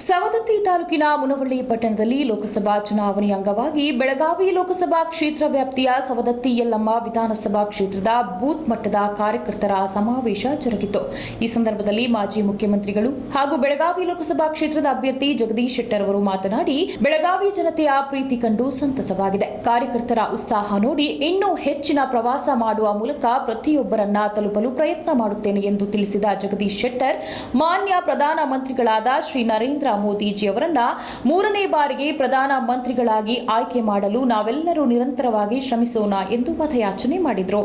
ಸವದತ್ತಿ ತಾಲೂಕಿನ ಮುನವಳ್ಳಿ ಪಟ್ಟಣದಲ್ಲಿ ಲೋಕಸಭಾ ಚುನಾವಣೆ ಅಂಗವಾಗಿ ಬೆಳಗಾವಿ ಲೋಕಸಭಾ ಕ್ಷೇತ್ರ ವ್ಯಾಪ್ತಿಯ ಸವದತ್ತಿ ಯಲ್ಲಮ್ಮ ವಿಧಾನಸಭಾ ಕ್ಷೇತ್ರದ ಬೂತ್ ಮಟ್ಟದ ಕಾರ್ಯಕರ್ತರ ಸಮಾವೇಶ ಜರುಗಿತು. ಈ ಸಂದರ್ಭದಲ್ಲಿ ಮಾಜಿ ಮುಖ್ಯಮಂತ್ರಿಗಳು ಹಾಗೂ ಬೆಳಗಾವಿ ಲೋಕಸಭಾ ಕ್ಷೇತ್ರದ ಅಭ್ಯರ್ಥಿ ಜಗದೀಶ್ ಶೆಟ್ಟರ್ ಅವರು ಮಾತನಾಡಿ, ಬೆಳಗಾವಿ ಜನತೆಯ ಪ್ರೀತಿ ಕಂಡು ಸಂತಸವಾಗಿದೆ. ಕಾರ್ಯಕರ್ತರ ಉತ್ಸಾಹ ನೋಡಿ ಇನ್ನೂ ಹೆಚ್ಚಿನ ಪ್ರವಾಸ ಮಾಡುವ ಮೂಲಕ ಪ್ರತಿಯೊಬ್ಬರನ್ನ ತಲುಪಲು ಪ್ರಯತ್ನ ಮಾಡುತ್ತೇನೆ ಎಂದು ತಿಳಿಸಿದ ಜಗದೀಶ್ ಶೆಟ್ಟರ್, ಮಾನ್ಯ ಪ್ರಧಾನ ಮಂತ್ರಿಗಳಾದ ಶ್ರೀ ನರೇಂದ್ರ ಮೋದಿಜಿ ಅವರನ್ನ 3ನೇ ಬಾರಿಗೆ ಪ್ರಧಾನ ಮಂತ್ರಿಗಳಾಗಿ ಆಯ್ಕೆ ಮಾಡಲು ನಾವೆಲ್ಲರೂ ನಿರಂತರವಾಗಿ ಶ್ರಮಿಸೋಣ ಎಂದು ಮತಯಾಚನೆ ಮಾಡಿದರು.